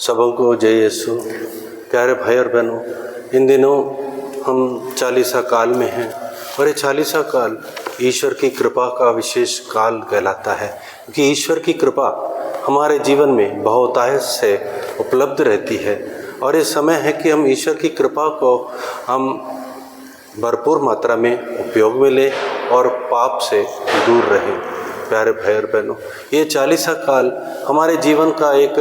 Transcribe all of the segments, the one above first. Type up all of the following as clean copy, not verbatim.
सबों को जय यीशु। प्यारे भाई और बहनों, इन दिनों हम चालीसा काल में हैं और ये चालीसा काल ईश्वर की कृपा का विशेष काल कहलाता है, क्योंकि ईश्वर की कृपा हमारे जीवन में बहुतायत से उपलब्ध रहती है और ये समय है कि हम ईश्वर की कृपा को हम भरपूर मात्रा में उपयोग में लें और पाप से दूर रहें। प्यारे भाई और बहनों, ये चालीसा काल हमारे जीवन का एक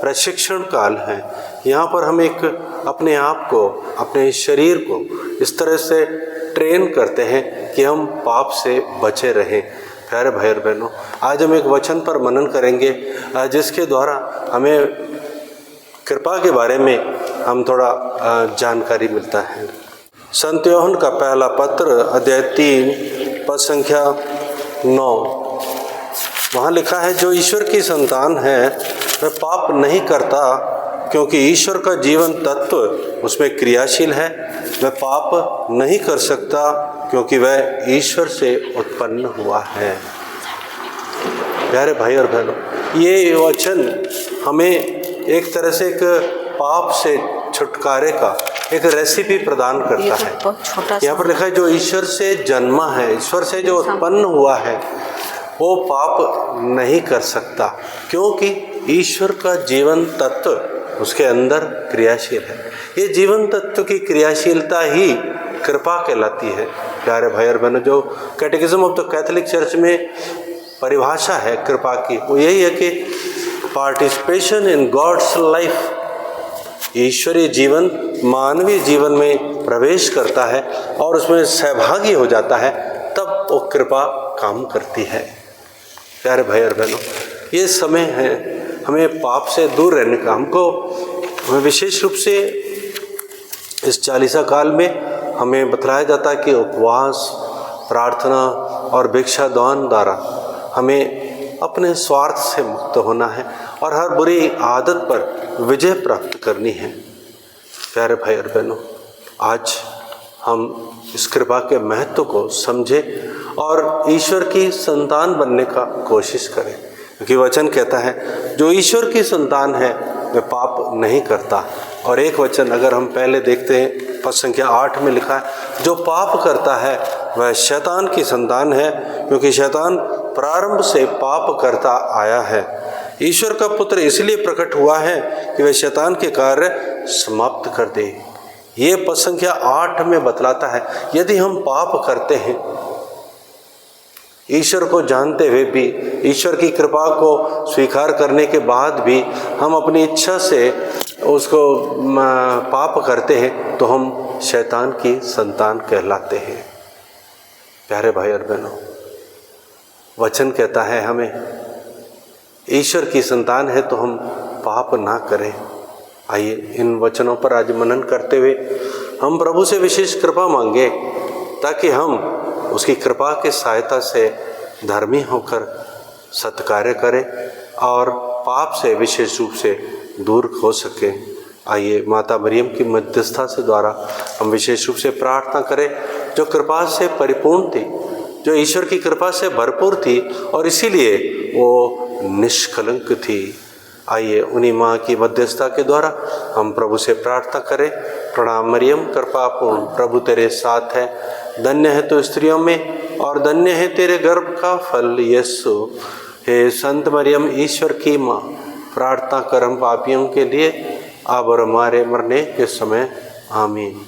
प्रशिक्षण काल है। यहाँ पर हम एक अपने आप को, अपने शरीर को इस तरह से ट्रेन करते हैं कि हम पाप से बचे रहें। प्यारे भाई और बहनों, आज हम एक वचन पर मनन करेंगे जिसके द्वारा हमें कृपा के बारे में हम थोड़ा जानकारी मिलता है। संत यूहन्ना का पहला पत्र अध्याय 3 पद संख्या 9, वहाँ लिखा है, जो ईश्वर की संतान है वह पाप नहीं करता, क्योंकि ईश्वर का जीवन तत्व उसमें क्रियाशील है। वह पाप नहीं कर सकता क्योंकि वह ईश्वर से उत्पन्न हुआ है। प्यारे भाई और बहनों, ये वचन हमें एक तरह से एक पाप से छुटकारे का एक रेसिपी प्रदान करता है। यहाँ पर लिखा है, जो ईश्वर से जन्मा है, ईश्वर से जो उत्पन्न हुआ है, वो पाप नहीं कर सकता, क्योंकि ईश्वर का जीवन तत्व उसके अंदर क्रियाशील है। ये जीवन तत्व की क्रियाशीलता ही कृपा कहलाती है। प्यारे भाई और बहनों, जो कैटेकिज्म ऑफ द कैथोलिक चर्च में परिभाषा है कृपा की, वो यही है कि पार्टिसिपेशन इन गॉड्स लाइफ, ईश्वरीय जीवन मानवीय जीवन में प्रवेश करता है और उसमें सहभागी हो जाता है, तब वो कृपा काम करती है। प्यारे भाई और बहनों, ये समय है हमें पाप से दूर रहने का। हमें विशेष रूप से इस चालीसा काल में हमें बतलाया जाता है कि उपवास, प्रार्थना और भिक्षा दान द्वारा हमें अपने स्वार्थ से मुक्त होना है और हर बुरी आदत पर विजय प्राप्त करनी है। प्यारे भाई और बहनों, आज हम इस कृपा के महत्व को समझें और ईश्वर की संतान बनने का कोशिश करें, क्योंकि वचन कहता है, जो ईश्वर की संतान है वह पाप नहीं करता। और एक वचन अगर हम पहले देखते हैं, पद संख्या 8 में लिखा है, जो पाप करता है वह शैतान की संतान है, क्योंकि शैतान प्रारंभ से पाप करता आया है। ईश्वर का पुत्र इसलिए प्रकट हुआ है कि वह शैतान के कार्य समाप्त कर दे। ये पद संख्या 8 में बतलाता है, यदि हम पाप करते हैं, ईश्वर को जानते हुए भी, ईश्वर की कृपा को स्वीकार करने के बाद भी हम अपनी इच्छा से उसको पाप करते हैं, तो हम शैतान की संतान कहलाते हैं। प्यारे भाई और बहनों, वचन कहता है हमें, ईश्वर की संतान है तो हम पाप ना करें। आइए इन वचनों पर आज मनन करते हुए हम प्रभु से विशेष कृपा मांगे, ताकि हम उसकी कृपा की सहायता से धर्मी होकर सत्कार्य करें और पाप से विशेष रूप से दूर हो सके। आइए माता मरियम की मध्यस्थता से द्वारा हम विशेष रूप से प्रार्थना करें, जो कृपा से परिपूर्ण थी, जो ईश्वर की कृपा से भरपूर थी और इसीलिए वो निष्कलंक थी। आइए उन्हीं माँ की मध्यस्थता के द्वारा हम प्रभु से प्रार्थना करें। प्रणाम मरियम, कृपा पूर्ण, प्रभु तेरे साथ है, धन्य है तो स्त्रियों में और धन्य है तेरे गर्भ का फल यीशु। हे संत मरियम, ईश्वर की माँ, प्रार्थना कर हम पापियों के लिए, अब और हमारे मरने के समय। आमीन।